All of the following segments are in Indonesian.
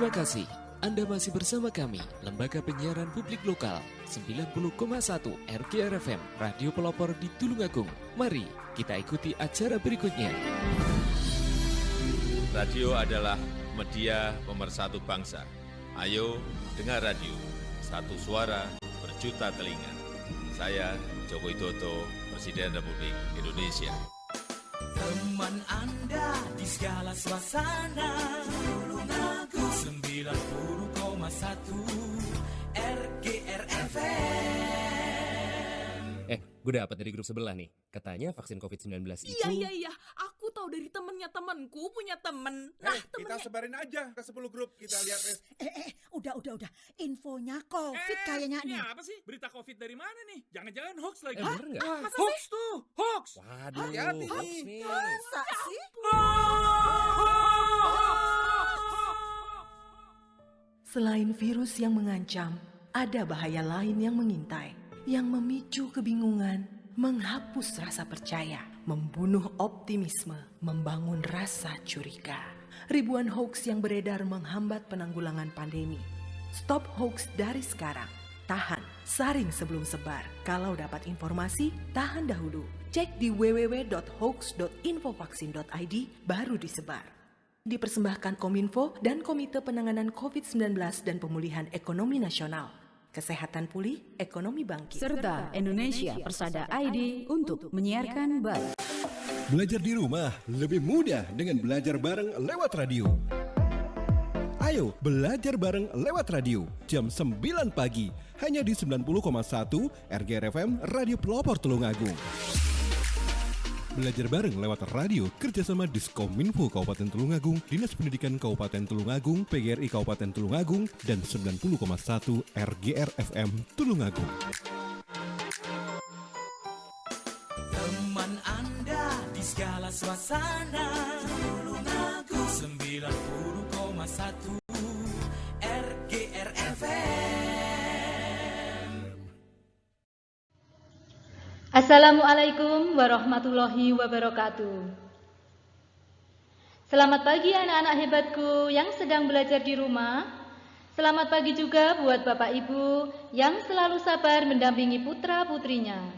Terima kasih. Anda masih bersama kami, Lembaga Penyiaran Publik Lokal 90,1 RGR FM, Radio Pelopor di Tulungagung. Mari kita ikuti acara berikutnya. Radio adalah media pemersatu bangsa. Ayo dengar radio, satu suara berjuta telinga. Saya Joko Widodo, Presiden Republik Indonesia. Teman Anda di segala suasana, Tulungagung 90,1 RGR FM. Gue dapat dari grup sebelah nih. Katanya vaksin COVID-19 itu... Iya. Aku tahu dari temennya temenku punya temen. Nah, kita sebarin aja ke 10 grup. Kita lihat. Udah. Infonya COVID kayaknya nih. Ini apa sih? Berita COVID dari mana nih? Jangan-jangan hoax lagi. bener nggak? Hoax tuh, hoax. Waduh, Hati-hati. hoax nih. Masa sih? Selain virus yang mengancam, ada bahaya lain yang mengintai, yang memicu kebingungan, menghapus rasa percaya, membunuh optimisme, membangun rasa curiga. Ribuan hoax yang beredar menghambat penanggulangan pandemi. Stop hoax dari sekarang. Tahan, saring sebelum sebar. Kalau dapat informasi, tahan dahulu. Cek di www.hoax.infovaksin.id baru disebar. Dipersembahkan Kominfo dan Komite Penanganan COVID-19 dan Pemulihan Ekonomi Nasional. Kesehatan pulih, ekonomi bangkit. Serta Indonesia Persada ID untuk menyiarkan baik. Belajar di rumah lebih mudah dengan belajar bareng lewat radio. Ayo belajar bareng lewat radio jam 9 pagi hanya di 90,1 RGR FM Radio Pelopor Tulungagung. Belajar bareng lewat radio kerjasama Diskominfo Kabupaten Tulungagung, Dinas Pendidikan Kabupaten Tulungagung, PGRI Kabupaten Tulungagung, dan 90,1 RGR FM Tulungagung. Teman Anda di segala suasana, Tulungagung 90,1 RGR FM. Assalamualaikum warahmatullahi wabarakatuh. Selamat pagi anak-anak hebatku yang sedang belajar di rumah. Selamat pagi juga buat Bapak Ibu yang selalu sabar mendampingi putra-putrinya.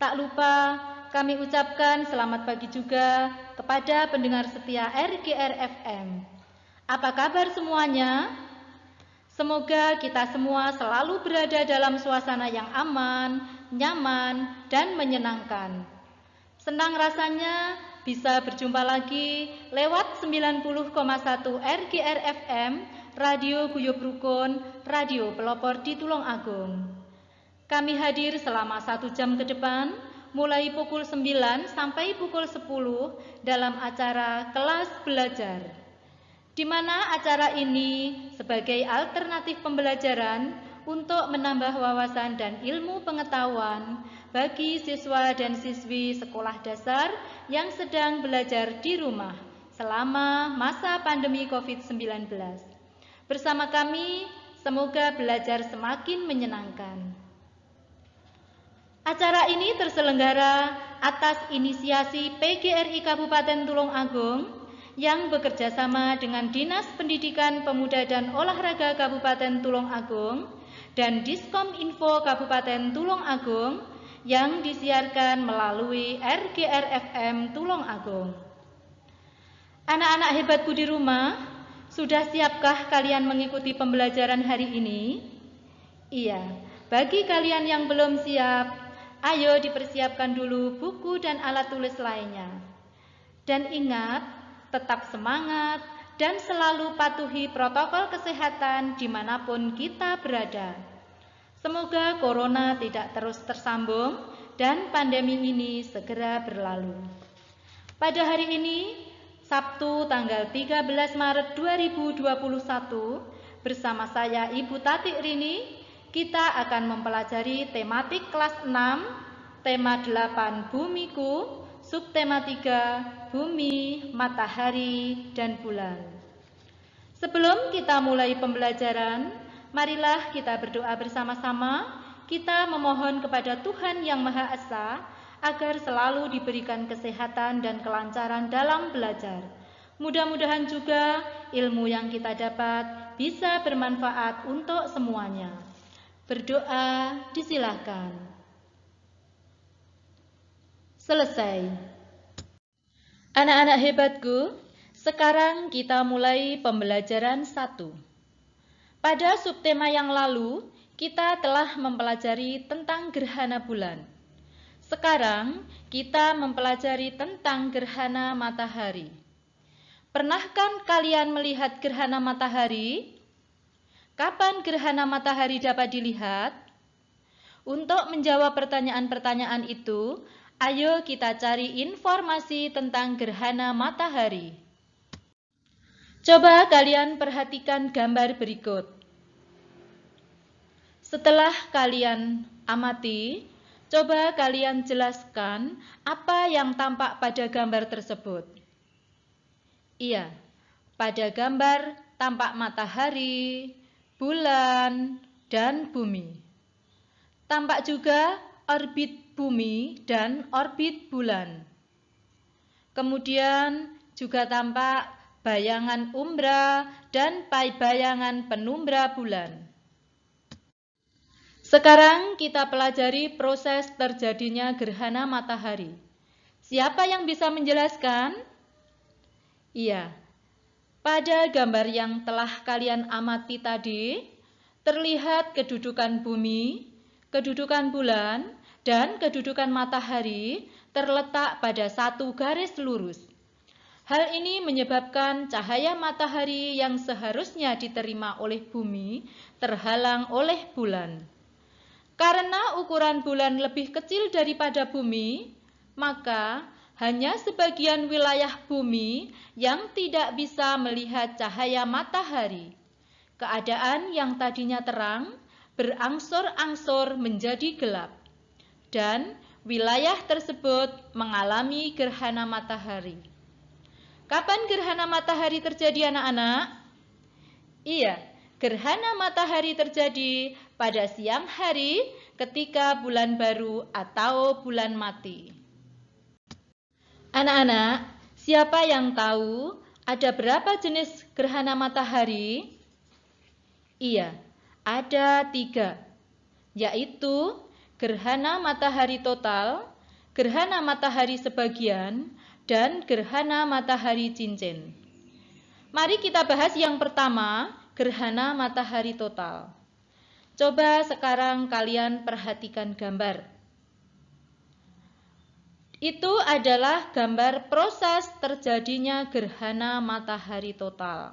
Tak lupa kami ucapkan selamat pagi juga kepada pendengar setia RGR FM. Apa kabar semuanya? Semoga kita semua selalu berada dalam suasana yang aman, nyaman, dan menyenangkan. Senang rasanya bisa berjumpa lagi lewat 90,1 RGR FM, Radio Guyub Rukun, Radio Pelopor di Tulungagung. Kami hadir selama 1 jam ke depan, mulai pukul 9 sampai pukul 10 dalam acara Kelas Belajar, di mana acara ini sebagai alternatif pembelajaran untuk menambah wawasan dan ilmu pengetahuan bagi siswa dan siswi sekolah dasar yang sedang belajar di rumah selama masa pandemi COVID-19. Bersama kami, semoga belajar semakin menyenangkan. Acara ini terselenggara atas inisiasi PGRI Kabupaten Tulungagung yang bekerja sama dengan Dinas Pendidikan Pemuda dan Olahraga Kabupaten Tulungagung dan Diskominfo Kabupaten Tulungagung yang disiarkan melalui RGR FM Tulungagung. Anak-anak hebatku di rumah, sudah siapkah kalian mengikuti pembelajaran hari ini? Iya, bagi kalian yang belum siap, ayo dipersiapkan dulu buku dan alat tulis lainnya. Dan ingat, tetap semangat dan selalu patuhi protokol kesehatan dimanapun kita berada. Semoga corona tidak terus tersambung dan pandemi ini segera berlalu. Pada hari ini, Sabtu tanggal 13 Maret 2021, bersama saya Ibu Tatik Rini, kita akan mempelajari tematik kelas 6, tema 8 Bumiku, subtema 3 Bumi, Matahari, dan Bulan. Sebelum kita mulai pembelajaran, marilah kita berdoa bersama-sama. Kita memohon kepada Tuhan Yang Maha Esa agar selalu diberikan kesehatan dan kelancaran dalam belajar. Mudah-mudahan juga ilmu yang kita dapat bisa bermanfaat untuk semuanya. Berdoa disilahkan. Selesai. Anak-anak hebatku, sekarang kita mulai pembelajaran 1. Pada subtema yang lalu, kita telah mempelajari tentang gerhana bulan. Sekarang, kita mempelajari tentang gerhana matahari. Pernahkah kalian melihat gerhana matahari? Kapan gerhana matahari dapat dilihat? Untuk menjawab pertanyaan-pertanyaan itu, ayo kita cari informasi tentang gerhana matahari. Coba kalian perhatikan gambar berikut. Setelah kalian amati, coba kalian jelaskan apa yang tampak pada gambar tersebut. Iya, pada gambar tampak matahari, bulan, dan bumi. Tampak juga orbit bumi dan orbit bulan. Kemudian juga tampak bayangan umbra dan bayangan penumbra bulan. Sekarang kita pelajari proses terjadinya gerhana matahari. Siapa yang bisa menjelaskan? Iya. Pada gambar yang telah kalian amati tadi, terlihat kedudukan bumi, kedudukan bulan, dan kedudukan matahari terletak pada satu garis lurus. Hal ini menyebabkan cahaya matahari yang seharusnya diterima oleh bumi terhalang oleh bulan. Karena ukuran bulan lebih kecil daripada bumi, maka hanya sebagian wilayah bumi yang tidak bisa melihat cahaya matahari. Keadaan yang tadinya terang berangsur-angsur menjadi gelap, dan wilayah tersebut mengalami gerhana matahari. Kapan gerhana matahari terjadi, anak-anak? Iya, gerhana matahari terjadi pada siang hari ketika bulan baru atau bulan mati. Anak-anak, siapa yang tahu ada berapa jenis gerhana matahari? Iya, ada 3, yaitu gerhana matahari total, gerhana matahari sebagian, dan gerhana matahari cincin. Mari kita bahas yang pertama, gerhana matahari total. Coba sekarang kalian perhatikan gambar. Itu adalah gambar proses terjadinya gerhana matahari total.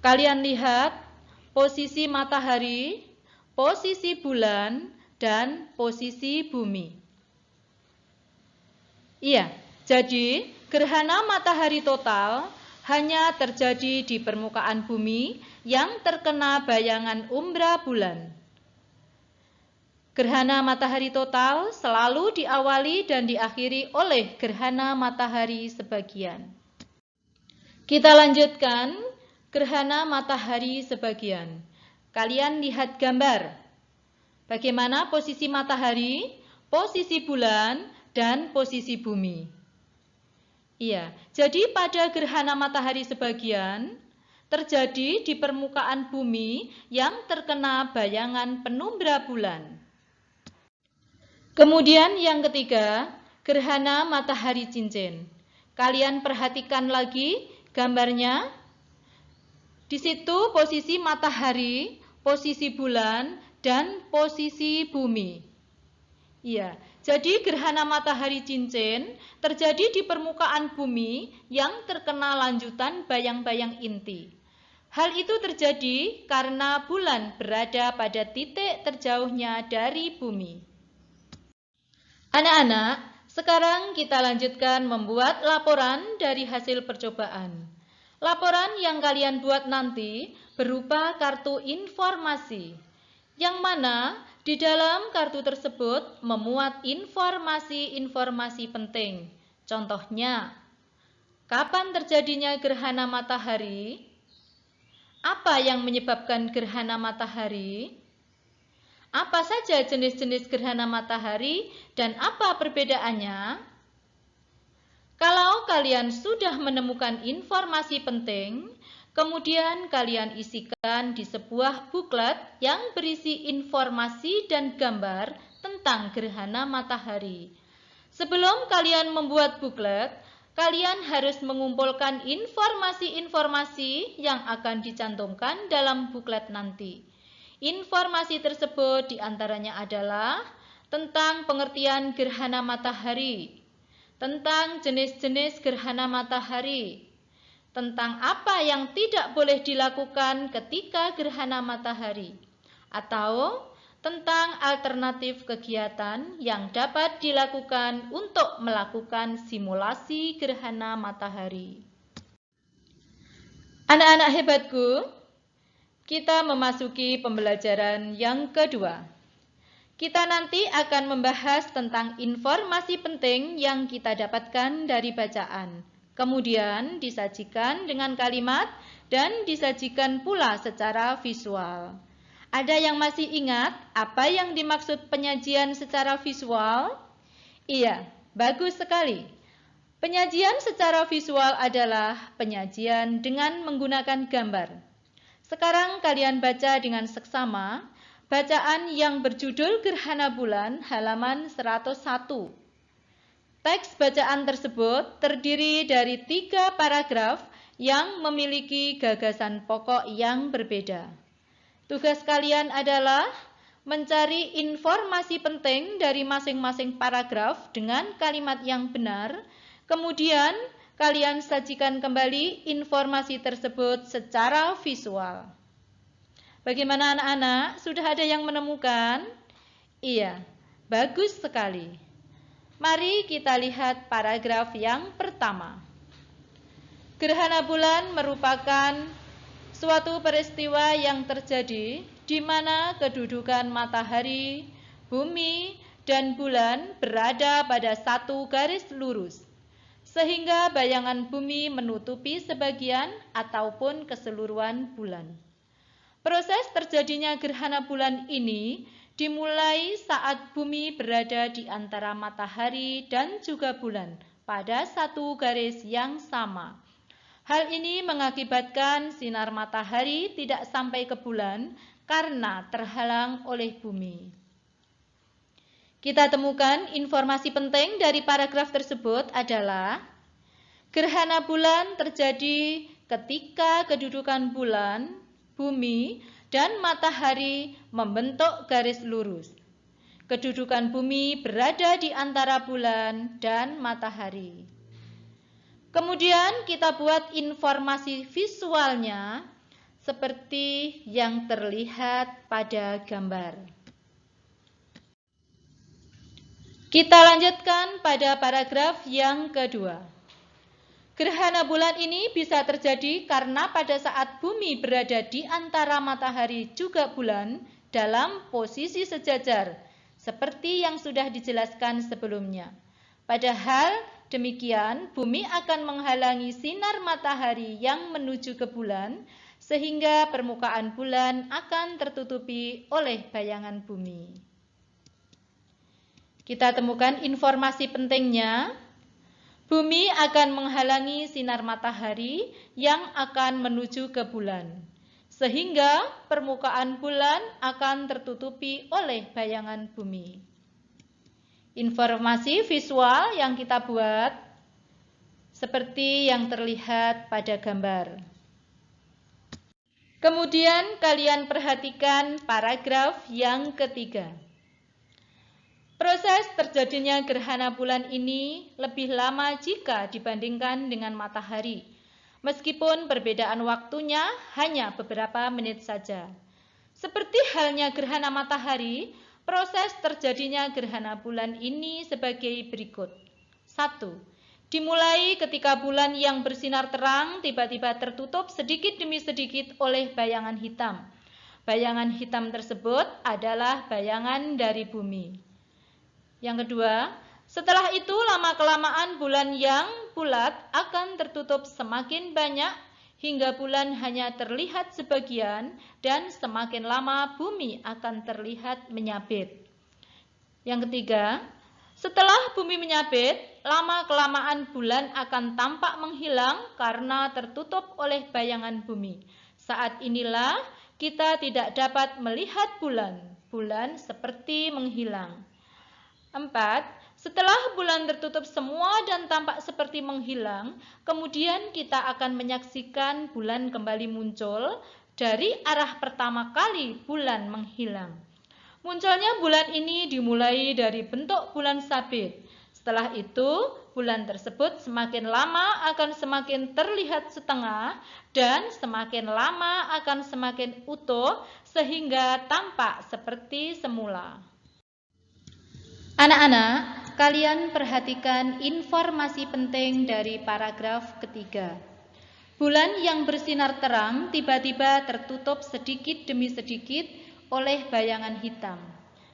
Kalian lihat posisi matahari, posisi bulan, dan posisi bumi. Iya, jadi gerhana matahari total hanya terjadi di permukaan bumi yang terkena bayangan umbra bulan. Gerhana matahari total selalu diawali dan diakhiri oleh gerhana matahari sebagian. Kita lanjutkan gerhana matahari sebagian. Kalian lihat gambar. Bagaimana posisi matahari, posisi bulan, dan posisi bumi. Iya, jadi pada gerhana matahari sebagian terjadi di permukaan bumi yang terkena bayangan penumbra bulan. Kemudian yang ketiga, gerhana matahari cincin. Kalian perhatikan lagi gambarnya. Di situ posisi matahari, posisi bulan, dan posisi bumi. Iya, jadi gerhana matahari cincin terjadi di permukaan bumi yang terkena lanjutan bayang-bayang inti. Hal itu terjadi karena bulan berada pada titik terjauhnya dari bumi. Anak-anak, sekarang kita lanjutkan membuat laporan dari hasil percobaan. Laporan yang kalian buat nanti berupa kartu informasi, yang mana di dalam kartu tersebut memuat informasi-informasi penting. Contohnya, kapan terjadinya gerhana matahari? Apa yang menyebabkan gerhana matahari? Apa saja jenis-jenis gerhana matahari dan apa perbedaannya? Kalau kalian sudah menemukan informasi penting, kemudian kalian isikan di sebuah buklet yang berisi informasi dan gambar tentang gerhana matahari. Sebelum kalian membuat buklet, kalian harus mengumpulkan informasi-informasi yang akan dicantumkan dalam buklet nanti. Informasi tersebut diantaranya adalah tentang pengertian gerhana matahari, tentang jenis-jenis gerhana matahari, tentang apa yang tidak boleh dilakukan ketika gerhana matahari, atau tentang alternatif kegiatan yang dapat dilakukan untuk melakukan simulasi gerhana matahari. Anak-anak hebatku, kita memasuki pembelajaran yang kedua. Kita nanti akan membahas tentang informasi penting yang kita dapatkan dari bacaan. Kemudian disajikan dengan kalimat dan disajikan pula secara visual. Ada yang masih ingat apa yang dimaksud penyajian secara visual? Iya, bagus sekali. Penyajian secara visual adalah penyajian dengan menggunakan gambar. Sekarang kalian baca dengan seksama bacaan yang berjudul Gerhana Bulan halaman 101. Teks bacaan tersebut terdiri dari 3 paragraf yang memiliki gagasan pokok yang berbeda. Tugas kalian adalah mencari informasi penting dari masing-masing paragraf dengan kalimat yang benar, kemudian kalian sajikan kembali informasi tersebut secara visual. Bagaimana anak-anak? Sudah ada yang menemukan? Iya, bagus sekali. Mari kita lihat paragraf yang pertama. Gerhana bulan merupakan suatu peristiwa yang terjadi di mana kedudukan matahari, bumi, dan bulan berada pada satu garis lurus, sehingga bayangan bumi menutupi sebagian ataupun keseluruhan bulan. Proses terjadinya gerhana bulan ini dimulai saat bumi berada di antara matahari dan juga bulan pada satu garis yang sama. Hal ini mengakibatkan sinar matahari tidak sampai ke bulan karena terhalang oleh bumi. Kita temukan informasi penting dari paragraf tersebut adalah gerhana bulan terjadi ketika kedudukan bulan, bumi, dan matahari membentuk garis lurus. Kedudukan bumi berada di antara bulan dan matahari. Kemudian kita buat informasi visualnya seperti yang terlihat pada gambar. Kita lanjutkan pada paragraf yang kedua. Gerhana bulan ini bisa terjadi karena pada saat bumi berada di antara matahari juga bulan dalam posisi sejajar, seperti yang sudah dijelaskan sebelumnya. Padahal demikian, bumi akan menghalangi sinar matahari yang menuju ke bulan, sehingga permukaan bulan akan tertutupi oleh bayangan bumi. Kita temukan informasi pentingnya. Bumi akan menghalangi sinar matahari yang akan menuju ke bulan, sehingga permukaan bulan akan tertutupi oleh bayangan bumi. Informasi visual yang kita buat seperti yang terlihat pada gambar. Kemudian kalian perhatikan paragraf yang ketiga. Proses terjadinya gerhana bulan ini lebih lama jika dibandingkan dengan matahari, meskipun perbedaan waktunya hanya beberapa menit saja. Seperti halnya gerhana matahari, proses terjadinya gerhana bulan ini sebagai berikut. 1. Dimulai ketika bulan yang bersinar terang tiba-tiba tertutup sedikit demi sedikit oleh bayangan hitam. Bayangan hitam tersebut adalah bayangan dari bumi. Yang kedua, setelah itu lama-kelamaan bulan yang bulat akan tertutup semakin banyak hingga bulan hanya terlihat sebagian dan semakin lama bumi akan terlihat menyabit. Yang ketiga, Setelah bumi menyabit, lama-kelamaan bulan akan tampak menghilang karena tertutup oleh bayangan bumi. Saat inilah kita tidak dapat melihat bulan. Bulan seperti menghilang. 4. Setelah bulan tertutup semua dan tampak seperti menghilang, kemudian kita akan menyaksikan bulan kembali muncul dari arah pertama kali bulan menghilang. Munculnya bulan ini dimulai dari bentuk bulan sabit. Setelah itu, bulan tersebut semakin lama akan semakin terlihat setengah dan semakin lama akan semakin utuh sehingga tampak seperti semula. Anak-anak, kalian perhatikan informasi penting dari paragraf ketiga. Bulan yang bersinar terang tiba-tiba tertutup sedikit demi sedikit oleh bayangan hitam.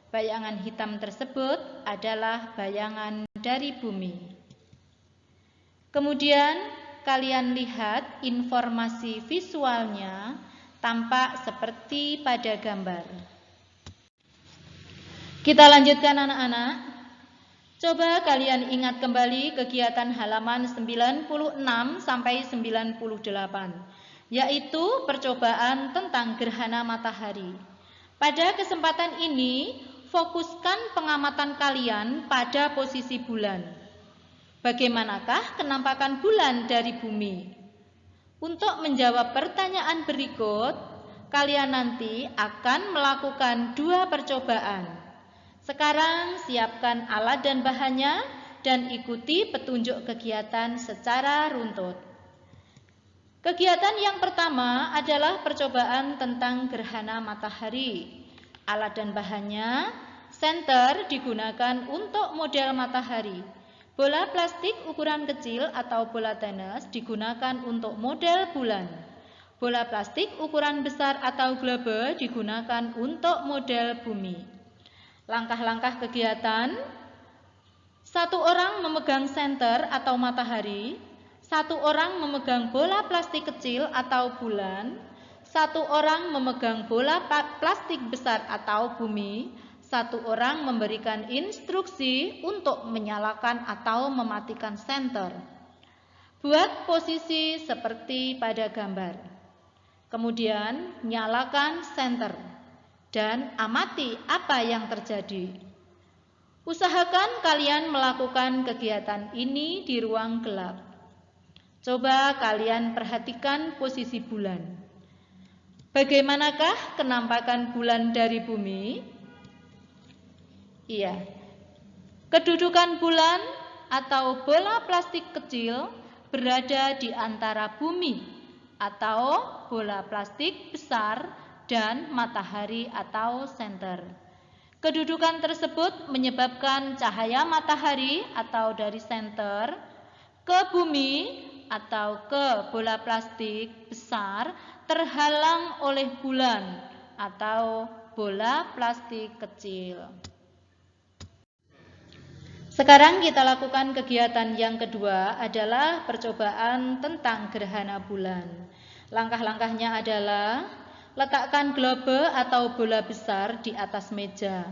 Bayangan hitam tersebut adalah bayangan dari bumi. Kemudian kalian lihat informasi visualnya tampak seperti pada gambar. Kita lanjutkan anak-anak. Coba kalian ingat kembali kegiatan halaman 96 sampai 98, yaitu percobaan tentang gerhana matahari. Pada kesempatan ini, fokuskan pengamatan kalian pada posisi bulan. Bagaimanakah kenampakan bulan dari bumi? Untuk menjawab pertanyaan berikut, kalian nanti akan melakukan 2 percobaan. Sekarang siapkan alat dan bahannya dan ikuti petunjuk kegiatan secara runtut. Kegiatan yang pertama adalah percobaan tentang gerhana matahari. Alat dan bahannya, senter digunakan untuk model matahari. Bola plastik ukuran kecil atau bola tenis digunakan untuk model bulan. Bola plastik ukuran besar atau globe digunakan untuk model bumi. Langkah-langkah kegiatan: 1 orang memegang senter atau matahari, 1 orang memegang bola plastik kecil atau bulan, 1 orang memegang bola plastik besar atau bumi, 1 orang memberikan instruksi untuk menyalakan atau mematikan senter. Buat posisi seperti pada gambar. Kemudian nyalakan senter dan amati apa yang terjadi. Usahakan kalian melakukan kegiatan ini di ruang gelap. Coba kalian perhatikan posisi bulan. Bagaimanakah kenampakan bulan dari bumi? Iya. Kedudukan bulan atau bola plastik kecil berada di antara bumi atau bola plastik besar dan matahari atau senter. Kedudukan tersebut menyebabkan cahaya matahari atau dari senter ke bumi atau ke bola plastik besar terhalang oleh bulan atau bola plastik kecil. Sekarang kita lakukan kegiatan yang kedua adalah percobaan tentang gerhana bulan. Langkah-langkahnya adalah: letakkan globe atau bola besar di atas meja.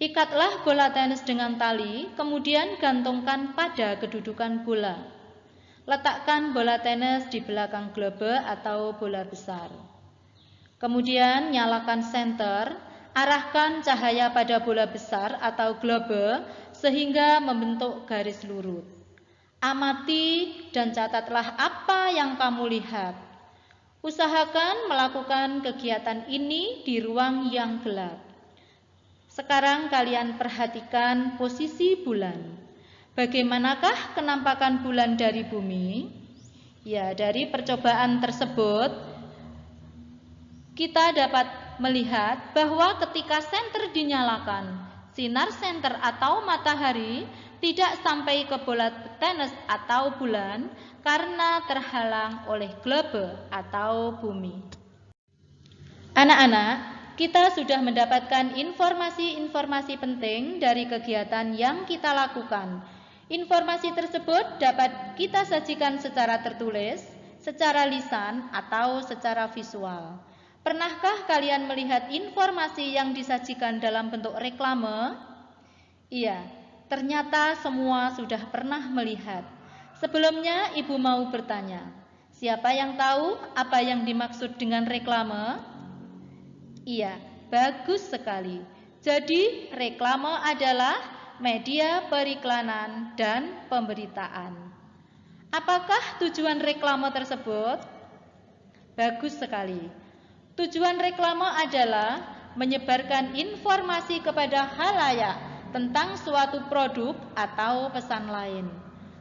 Ikatlah bola tenis dengan tali, kemudian gantungkan pada kedudukan bola. Letakkan bola tenis di belakang globe atau bola besar. Kemudian nyalakan senter, arahkan cahaya pada bola besar atau globe sehingga membentuk garis lurus. Amati dan catatlah apa yang kamu lihat. Usahakan melakukan kegiatan ini di ruang yang gelap. Sekarang kalian perhatikan posisi bulan. Bagaimanakah kenampakan bulan dari bumi? Ya, dari percobaan tersebut kita dapat melihat bahwa ketika senter dinyalakan, sinar senter atau matahari tidak sampai ke bola tenis atau bulan karena terhalang oleh globe atau bumi. Anak-anak, kita sudah mendapatkan informasi-informasi penting dari kegiatan yang kita lakukan. Informasi tersebut dapat kita sajikan secara tertulis, secara lisan, atau secara visual. Pernahkah kalian melihat informasi yang disajikan dalam bentuk reklame? Iya, ternyata semua sudah pernah melihat. Sebelumnya Ibu mau bertanya, siapa yang tahu apa yang dimaksud dengan reklame? Iya, bagus sekali. Jadi reklame adalah media periklanan dan pemberitaan. Apakah tujuan reklame tersebut? Bagus sekali. Tujuan reklame adalah menyebarkan informasi kepada khalayak tentang suatu produk atau pesan lain.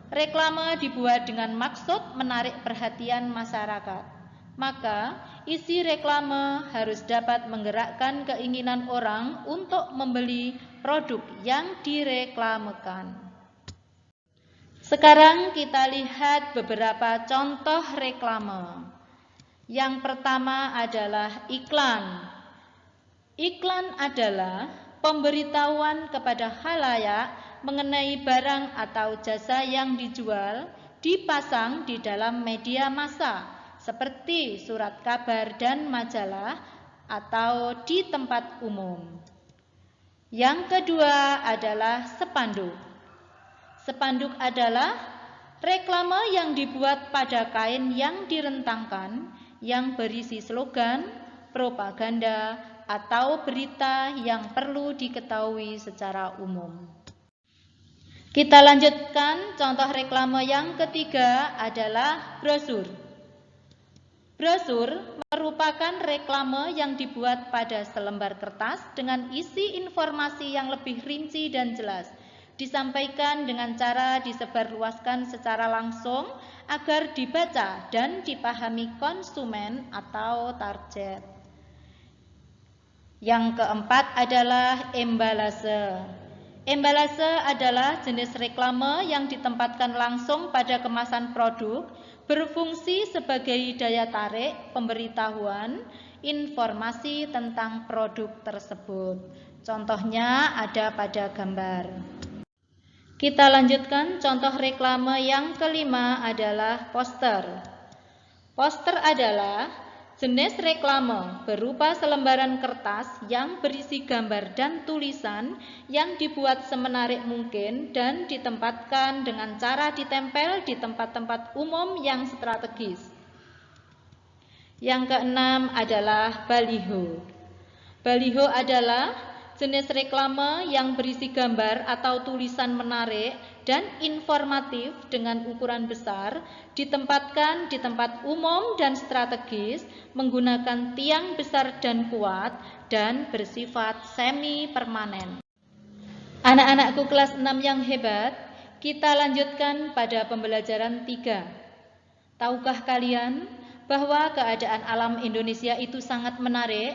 Reklame dibuat dengan maksud menarik perhatian masyarakat. Maka, isi reklame harus dapat menggerakkan keinginan orang untuk membeli produk yang direklamekan. Sekarang kita lihat beberapa contoh reklame. Yang pertama adalah iklan. Iklan adalah pemberitahuan kepada khalayak mengenai barang atau jasa yang dijual dipasang di dalam media massa seperti surat kabar dan majalah atau di tempat umum. Yang kedua adalah spanduk. Spanduk adalah reklame yang dibuat pada kain yang direntangkan yang berisi slogan, propaganda, atau berita yang perlu diketahui secara umum. Kita lanjutkan, contoh reklame yang ketiga adalah brosur. Brosur merupakan reklame yang dibuat pada selembar kertas dengan isi informasi yang lebih rinci dan jelas, disampaikan dengan cara disebarluaskan secara langsung agar dibaca dan dipahami konsumen atau target. Yang keempat adalah embalase. Embalase adalah jenis reklame yang ditempatkan langsung pada kemasan produk, berfungsi sebagai daya tarik pemberitahuan informasi tentang produk tersebut. Contohnya ada pada gambar. Kita lanjutkan, contoh reklame yang kelima adalah poster. Poster adalah jenis reklame berupa selembaran kertas yang berisi gambar dan tulisan yang dibuat semenarik mungkin dan ditempatkan dengan cara ditempel di tempat-tempat umum yang strategis. Yang keenam adalah baliho. Baliho adalah jenis reklame yang berisi gambar atau tulisan menarik dan informatif dengan ukuran besar, ditempatkan di tempat umum dan strategis, menggunakan tiang besar dan kuat, dan bersifat semi permanen. Anak-anakku kelas 6 yang hebat, kita lanjutkan pada pembelajaran 3. Tahukah kalian bahwa keadaan alam Indonesia itu sangat menarik,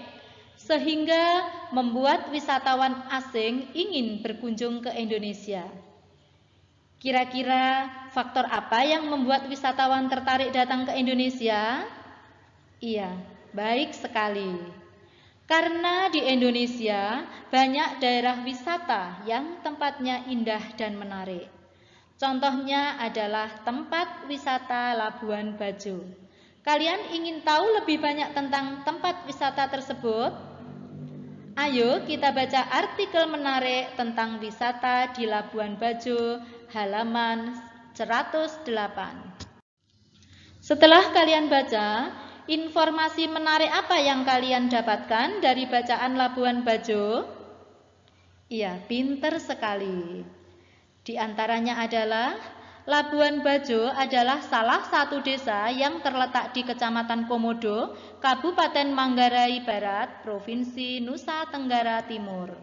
sehingga membuat wisatawan asing ingin berkunjung ke Indonesia? Kira-kira faktor apa yang membuat wisatawan tertarik datang ke Indonesia? Iya, baik sekali. Karena di Indonesia banyak daerah wisata yang tempatnya indah dan menarik. Contohnya adalah tempat wisata Labuan Bajo. Kalian ingin tahu lebih banyak tentang tempat wisata tersebut? Ayo kita baca artikel menarik tentang wisata di Labuan Bajo, halaman 108. Setelah kalian baca, informasi menarik apa yang kalian dapatkan dari bacaan Labuan Bajo? Iya, pinter sekali. Di antaranya adalah Labuan Bajo adalah salah satu desa yang terletak di Kecamatan Komodo, Kabupaten Manggarai Barat, Provinsi Nusa Tenggara Timur.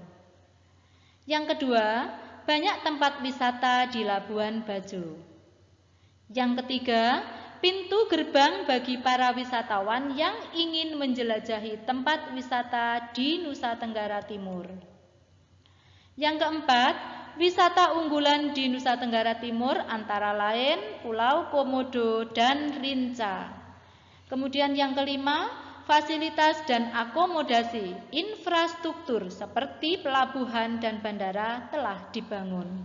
Yang kedua, banyak tempat wisata di Labuan Bajo. Yang ketiga, pintu gerbang bagi para wisatawan yang ingin menjelajahi tempat wisata di Nusa Tenggara Timur. Yang keempat, wisata unggulan di Nusa Tenggara Timur antara lain Pulau Komodo dan Rinca. Kemudian yang kelima, fasilitas dan akomodasi infrastruktur seperti pelabuhan dan bandara telah dibangun.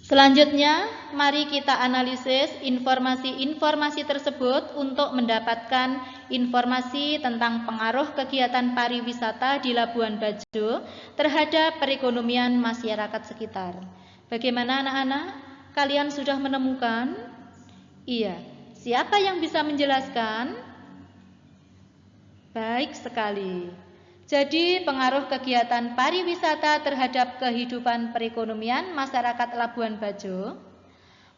Selanjutnya, mari kita analisis informasi-informasi tersebut untuk mendapatkan informasi tentang pengaruh kegiatan pariwisata di Labuan Bajo terhadap perekonomian masyarakat sekitar. Bagaimana anak-anak? Kalian sudah menemukan? Iya. Siapa yang bisa menjelaskan? Baik sekali. Jadi pengaruh kegiatan pariwisata terhadap kehidupan perekonomian masyarakat Labuan Bajo.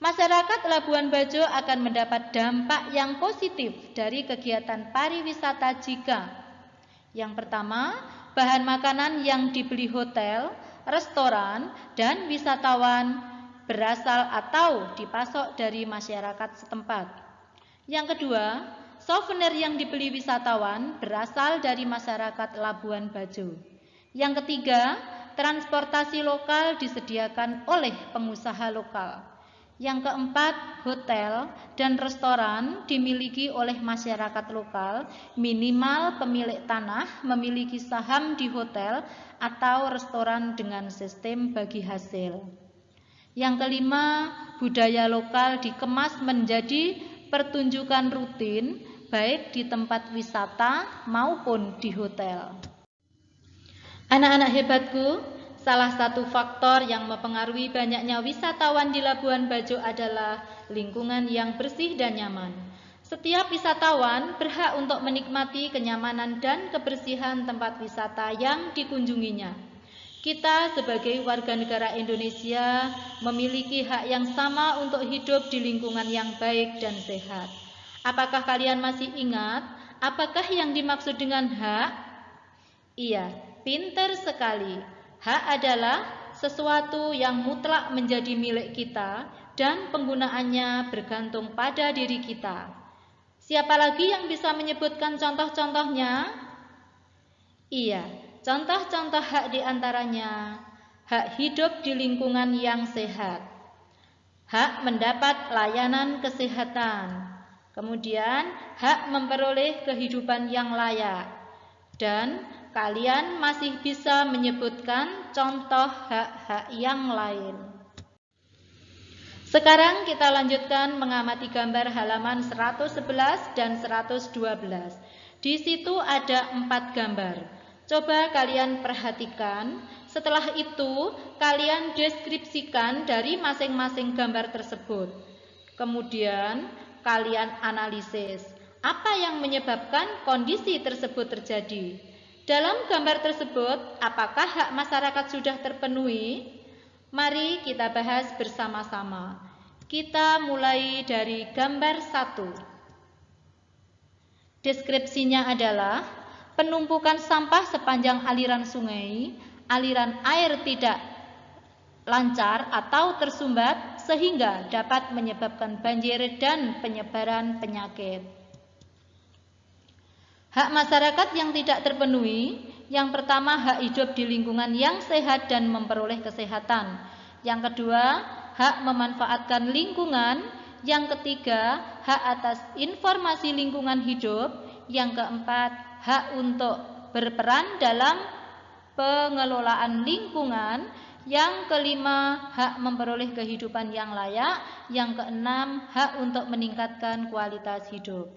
Masyarakat Labuan Bajo akan mendapat dampak yang positif dari kegiatan pariwisata jika yang pertama, bahan makanan yang dibeli hotel, restoran, dan wisatawan berasal atau dipasok dari masyarakat setempat. Yang kedua, souvenir yang dibeli wisatawan berasal dari masyarakat Labuan Bajo. Yang ketiga, transportasi lokal disediakan oleh pengusaha lokal. Yang keempat, hotel dan restoran dimiliki oleh masyarakat lokal, minimal pemilik tanah memiliki saham di hotel atau restoran dengan sistem bagi hasil. Yang kelima, budaya lokal dikemas menjadi pertunjukan rutin baik di tempat wisata maupun di hotel. Anak-anak hebatku, salah satu faktor yang mempengaruhi banyaknya wisatawan di Labuan Bajo adalah lingkungan yang bersih dan nyaman. Setiap wisatawan berhak untuk menikmati kenyamanan dan kebersihan tempat wisata yang dikunjunginya. Kita sebagai warga negara Indonesia memiliki hak yang sama untuk hidup di lingkungan yang baik dan sehat. Apakah kalian masih ingat apakah yang dimaksud dengan hak? Iya, pintar sekali. Hak adalah sesuatu yang mutlak menjadi milik kita dan penggunaannya bergantung pada diri kita. Siapa lagi yang bisa menyebutkan contoh-contohnya? Iya, contoh-contoh hak diantaranya hak hidup di lingkungan yang sehat, hak mendapat layanan kesehatan, kemudian hak memperoleh kehidupan yang layak, dan kalian masih bisa menyebutkan contoh hak-hak yang lain. Sekarang kita lanjutkan mengamati gambar halaman 111 dan 112. Di situ ada 4 gambar. Coba kalian perhatikan, setelah itu kalian deskripsikan dari masing-masing gambar tersebut. Kemudian kalian analisis apa yang menyebabkan kondisi tersebut terjadi. Dalam gambar tersebut, apakah hak masyarakat sudah terpenuhi? Mari kita bahas bersama-sama. Kita mulai dari gambar 1. Deskripsinya adalah penumpukan sampah sepanjang aliran sungai, aliran air tidak lancar atau tersumbat sehingga dapat menyebabkan banjir dan penyebaran penyakit. Hak masyarakat yang tidak terpenuhi, yang pertama hak hidup di lingkungan yang sehat dan memperoleh kesehatan. Yang kedua, hak memanfaatkan lingkungan. Yang ketiga, hak atas informasi lingkungan hidup. Yang keempat, hak untuk berperan dalam pengelolaan lingkungan. Yang kelima, hak memperoleh kehidupan yang layak. Yang keenam, hak untuk meningkatkan kualitas hidup.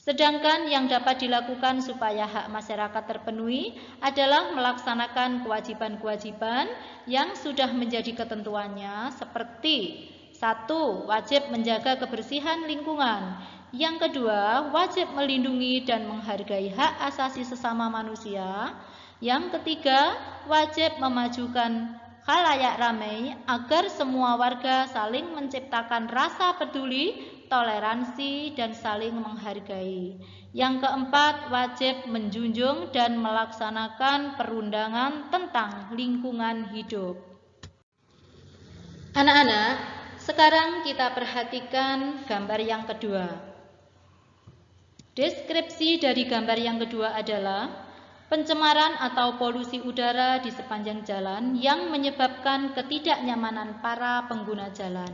Sedangkan yang dapat dilakukan supaya hak masyarakat terpenuhi adalah melaksanakan kewajiban-kewajiban yang sudah menjadi ketentuannya seperti 1. Wajib menjaga kebersihan lingkungan. Yang kedua, wajib melindungi dan menghargai hak asasi sesama manusia. Yang ketiga, wajib memajukan khalayak ramai agar semua warga saling menciptakan rasa peduli, toleransi, dan saling menghargai. Yang keempat, wajib menjunjung dan melaksanakan perundangan tentang lingkungan hidup. Anak-anak, sekarang kita perhatikan gambar yang kedua. Deskripsi dari gambar yang kedua adalah pencemaran atau polusi udara di sepanjang jalan yang menyebabkan ketidaknyamanan para pengguna jalan.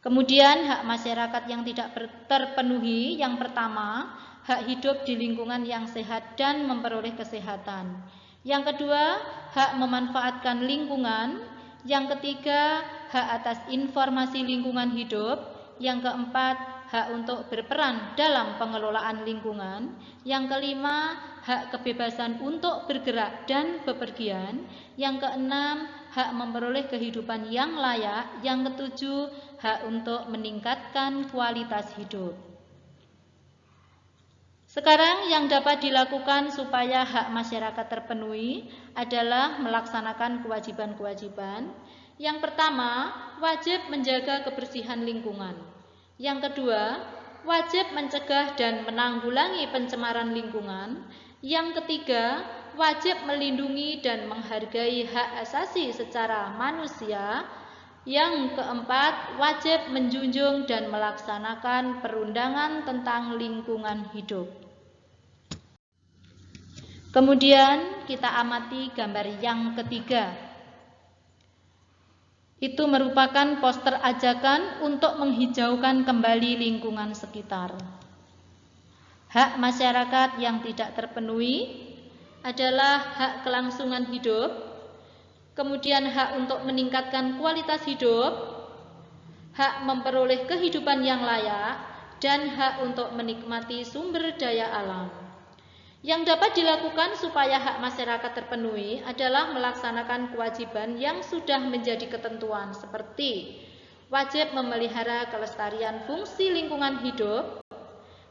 Kemudian hak masyarakat yang tidak terpenuhi, yang pertama, hak hidup di lingkungan yang sehat dan memperoleh kesehatan. Yang kedua, hak memanfaatkan lingkungan. Yang ketiga, hak atas informasi lingkungan hidup. Yang keempat, hak untuk berperan dalam pengelolaan lingkungan. Yang kelima, hak kebebasan untuk bergerak dan bepergian. Yang keenam, hak memperoleh kehidupan yang layak. Yang ketujuh, hak untuk meningkatkan kualitas hidup. Sekarang yang dapat dilakukan supaya hak masyarakat terpenuhi adalah melaksanakan kewajiban-kewajiban. Yang pertama, wajib menjaga kebersihan lingkungan. Yang kedua, wajib mencegah dan menanggulangi pencemaran lingkungan. Yang ketiga, wajib melindungi dan menghargai hak asasi secara manusia. Yang keempat, wajib menjunjung dan melaksanakan perundangan tentang lingkungan hidup. Kemudian kita amati gambar yang ketiga. Itu merupakan poster ajakan untuk menghijaukan kembali lingkungan sekitar. Hak masyarakat yang tidak terpenuhi adalah hak kelangsungan hidup, kemudian hak untuk meningkatkan kualitas hidup, hak memperoleh kehidupan yang layak, dan hak untuk menikmati sumber daya alam. Yang dapat dilakukan supaya hak masyarakat terpenuhi adalah melaksanakan kewajiban yang sudah menjadi ketentuan seperti wajib memelihara kelestarian fungsi lingkungan hidup,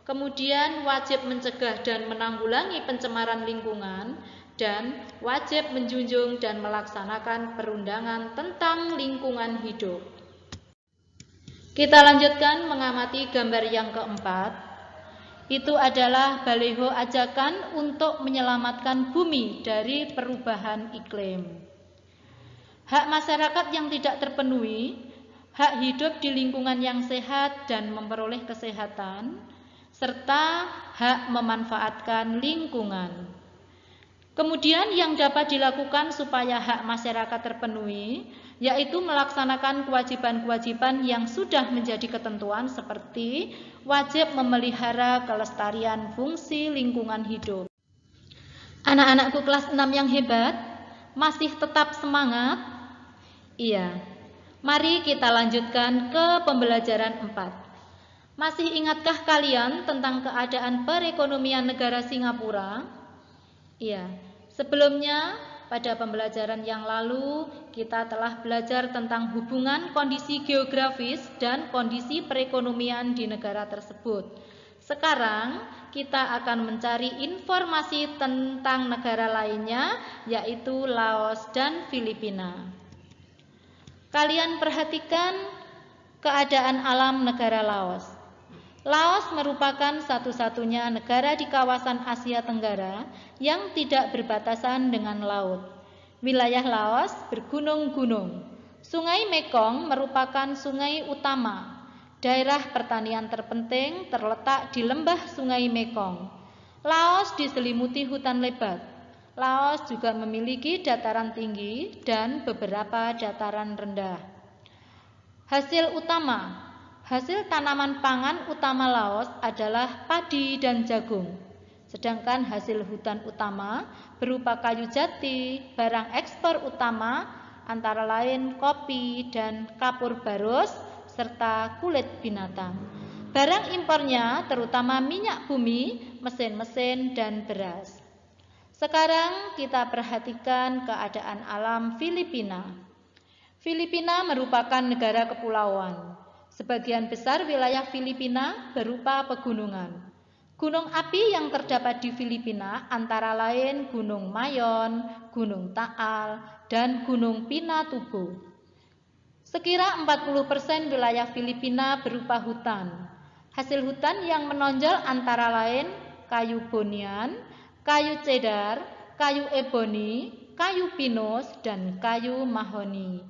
kemudian wajib mencegah dan menanggulangi pencemaran lingkungan, dan wajib menjunjung dan melaksanakan perundangan tentang lingkungan hidup. Kita lanjutkan mengamati gambar yang keempat. Itu adalah baliho ajakan untuk menyelamatkan bumi dari perubahan iklim. Hak masyarakat yang tidak terpenuhi, hak hidup di lingkungan yang sehat dan memperoleh kesehatan, serta hak memanfaatkan lingkungan. Kemudian yang dapat dilakukan supaya hak masyarakat terpenuhi, yaitu melaksanakan kewajiban-kewajiban yang sudah menjadi ketentuan seperti wajib memelihara kelestarian fungsi lingkungan hidup. Anak-anakku kelas 6 yang hebat, masih tetap semangat? Iya. Mari kita lanjutkan ke pembelajaran 4. Masih ingatkah kalian tentang keadaan perekonomian negara Singapura? Iya. Sebelumnya, pada pembelajaran yang lalu, kita telah belajar tentang hubungan kondisi geografis dan kondisi perekonomian di negara tersebut. Sekarang, kita akan mencari informasi tentang negara lainnya, yaitu Laos dan Filipina. Kalian perhatikan keadaan alam negara Laos. Laos merupakan satu-satunya negara di kawasan Asia Tenggara yang tidak berbatasan dengan laut. Wilayah Laos bergunung-gunung. Sungai Mekong merupakan sungai utama. Daerah pertanian terpenting terletak di lembah Sungai Mekong. Laos diselimuti hutan lebat. Laos juga memiliki dataran tinggi dan beberapa dataran rendah. Hasil tanaman pangan utama Laos adalah padi dan jagung. Sedangkan hasil hutan utama berupa kayu jati, barang ekspor utama antara lain kopi dan kapur barus, serta kulit binatang. Barang impornya terutama minyak bumi, mesin-mesin, dan beras. Sekarang kita perhatikan keadaan alam Filipina. Filipina merupakan negara kepulauan. Sebagian besar wilayah Filipina berupa pegunungan. Gunung api yang terdapat di Filipina antara lain Gunung Mayon, Gunung Taal, dan Gunung Pinatubo. Sekira 40% wilayah Filipina berupa hutan. Hasil hutan yang menonjol antara lain kayu bonian, kayu cedar, kayu eboni, kayu pinus, dan kayu mahoni.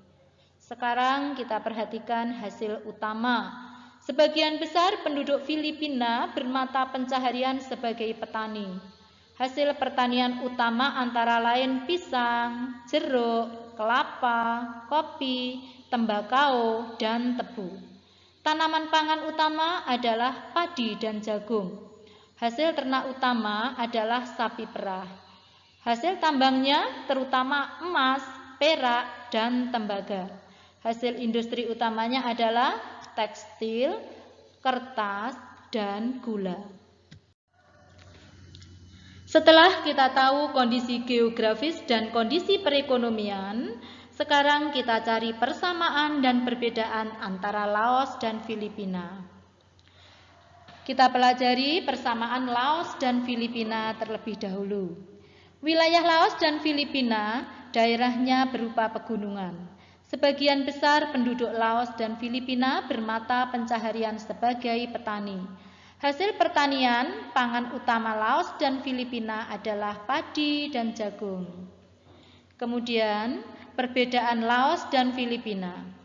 Sekarang kita perhatikan hasil utama. Sebagian besar penduduk Filipina bermata pencaharian sebagai petani. Hasil pertanian utama antara lain pisang, jeruk, kelapa, kopi, tembakau, dan tebu. Tanaman pangan utama adalah padi dan jagung. Hasil ternak utama adalah sapi perah. Hasil tambangnya terutama emas, perak, dan tembaga. Hasil industri utamanya adalah tekstil, kertas, dan gula. Setelah kita tahu kondisi geografis dan kondisi perekonomian, sekarang kita cari persamaan dan perbedaan antara Laos dan Filipina. Kita pelajari persamaan Laos dan Filipina terlebih dahulu. Wilayah Laos dan Filipina, daerahnya berupa pegunungan. Sebagian besar penduduk Laos dan Filipina bermata pencaharian sebagai petani. Hasil pertanian, pangan utama Laos dan Filipina adalah padi dan jagung. Kemudian, perbedaan Laos dan Filipina.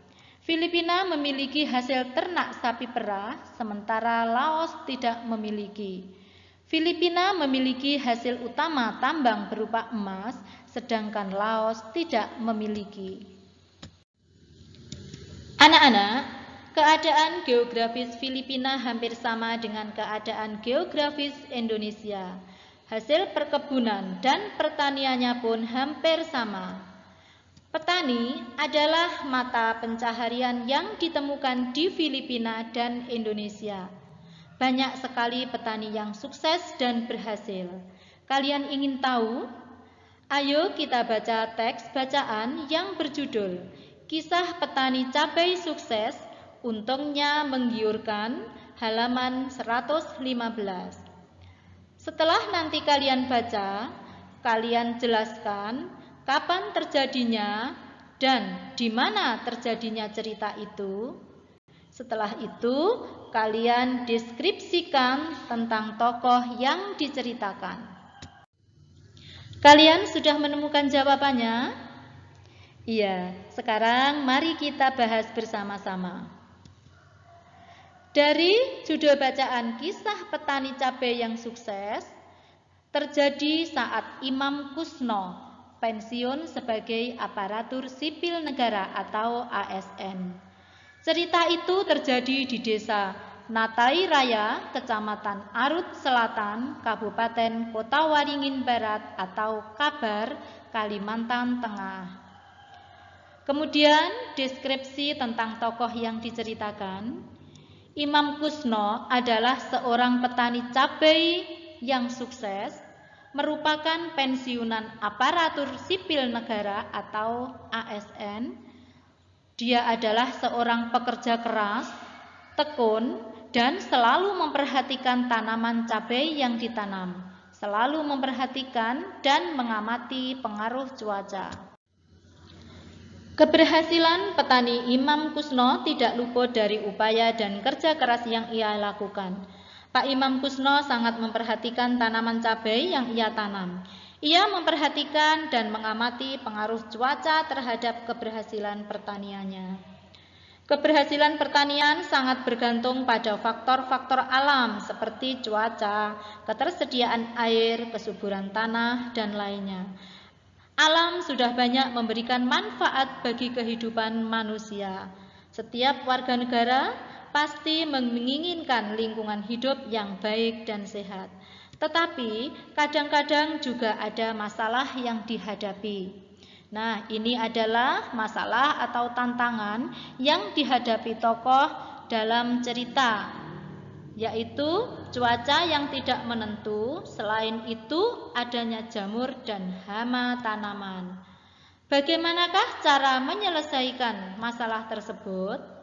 Filipina memiliki hasil ternak sapi perah, sementara Laos tidak memiliki. Filipina memiliki hasil utama tambang berupa emas, sedangkan Laos tidak memiliki. Anak-anak, keadaan geografis Filipina hampir sama dengan keadaan geografis Indonesia. Hasil perkebunan dan pertaniannya pun hampir sama. Petani adalah mata pencaharian yang ditemukan di Filipina dan Indonesia. Banyak sekali petani yang sukses dan berhasil. Kalian ingin tahu? Ayo kita baca teks bacaan yang berjudul Kisah Petani Cabai Sukses, Untungnya Menggiurkan, halaman 115. Setelah nanti kalian baca, kalian jelaskan kapan terjadinya dan di mana terjadinya cerita itu. Setelah itu, kalian deskripsikan tentang tokoh yang diceritakan. Kalian sudah menemukan jawabannya? Iya, sekarang mari kita bahas bersama-sama. Dari judul bacaan Kisah Petani Cabai yang Sukses, terjadi saat Imam Kusno pensiun sebagai aparatur sipil negara atau ASN. Cerita itu terjadi di desa Natai Raya, Kecamatan Arut Selatan, Kabupaten Kota Waringin Barat atau Kabar, Kalimantan Tengah. Kemudian deskripsi tentang tokoh yang diceritakan. Imam Kusno adalah seorang petani cabai yang sukses, merupakan pensiunan aparatur sipil negara atau ASN. Dia adalah seorang pekerja keras, tekun, dan selalu memperhatikan tanaman cabai yang ditanam, selalu memperhatikan dan mengamati pengaruh cuaca. Keberhasilan petani Imam Kusno tidak luput dari upaya dan kerja keras yang ia lakukan. Pak Imam Kusno sangat memperhatikan tanaman cabai yang ia tanam. Ia memperhatikan dan mengamati pengaruh cuaca terhadap keberhasilan pertaniannya. Keberhasilan pertanian sangat bergantung pada faktor-faktor alam seperti cuaca, ketersediaan air, kesuburan tanah, dan lainnya. Alam sudah banyak memberikan manfaat bagi kehidupan manusia. Setiap warga negara pasti menginginkan lingkungan hidup yang baik dan sehat. Tetapi kadang-kadang juga ada masalah yang dihadapi. Nah, ini adalah masalah atau tantangan yang dihadapi tokoh dalam cerita, yaitu cuaca yang tidak menentu, selain itu adanya jamur dan hama tanaman. Bagaimanakah cara menyelesaikan masalah tersebut?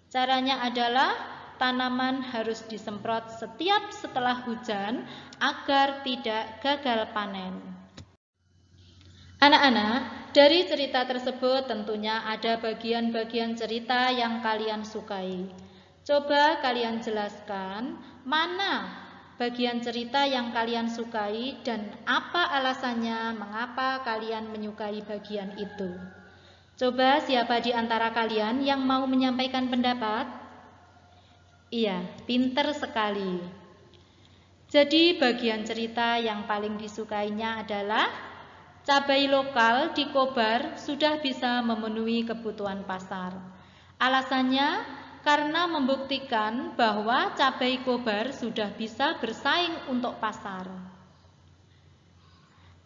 Caranya adalah tanaman harus disemprot setiap setelah hujan agar tidak gagal panen. Anak-anak, dari cerita tersebut tentunya ada bagian-bagian cerita yang kalian sukai. Coba kalian jelaskan mana bagian cerita yang kalian sukai dan apa alasannya mengapa kalian menyukai bagian itu. Coba siapa di antara kalian yang mau menyampaikan pendapat? Iya, pinter sekali. Jadi bagian cerita yang paling disukainya adalah cabai lokal di Kobar sudah bisa memenuhi kebutuhan pasar. Alasannya karena membuktikan bahwa cabai Kobar sudah bisa bersaing untuk pasar.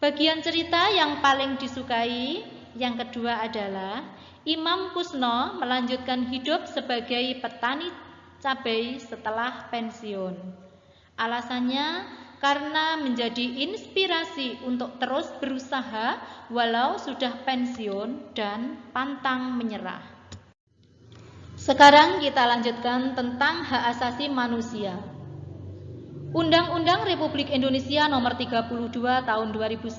Bagian cerita yang paling disukai yang kedua adalah Imam Kusno melanjutkan hidup sebagai petani cabai setelah pensiun. Alasannya karena menjadi inspirasi untuk terus berusaha walau sudah pensiun dan pantang menyerah. Sekarang kita lanjutkan tentang hak asasi manusia. Undang-Undang Republik Indonesia Nomor 32 Tahun 2009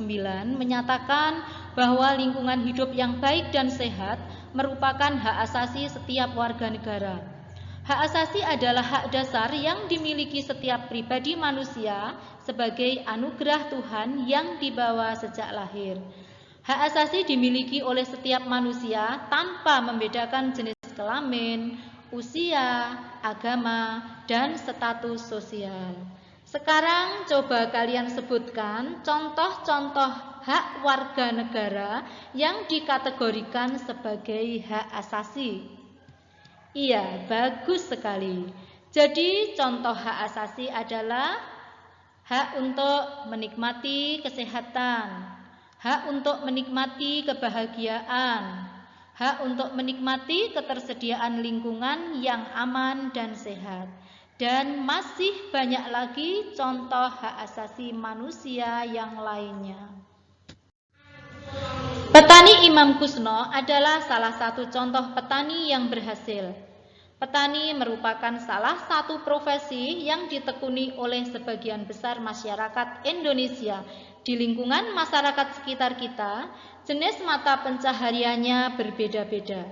menyatakan bahwa lingkungan hidup yang baik dan sehat merupakan hak asasi setiap warga negara. Hak asasi adalah hak dasar yang dimiliki setiap pribadi manusia sebagai anugerah Tuhan yang dibawa sejak lahir. Hak asasi dimiliki oleh setiap manusia tanpa membedakan jenis kelamin, usia, agama, dan status sosial. Sekarang coba kalian sebutkan contoh-contoh hak warga negara yang dikategorikan sebagai hak asasi. Iya, bagus sekali. Jadi contoh hak asasi adalah hak untuk menikmati kesehatan, hak untuk menikmati kebahagiaan, hak untuk menikmati ketersediaan lingkungan yang aman dan sehat. Dan masih banyak lagi contoh hak asasi manusia yang lainnya. Petani Imam Kusno adalah salah satu contoh petani yang berhasil. Petani merupakan salah satu profesi yang ditekuni oleh sebagian besar masyarakat Indonesia. Di lingkungan masyarakat sekitar kita, jenis mata pencahariannya berbeda-beda.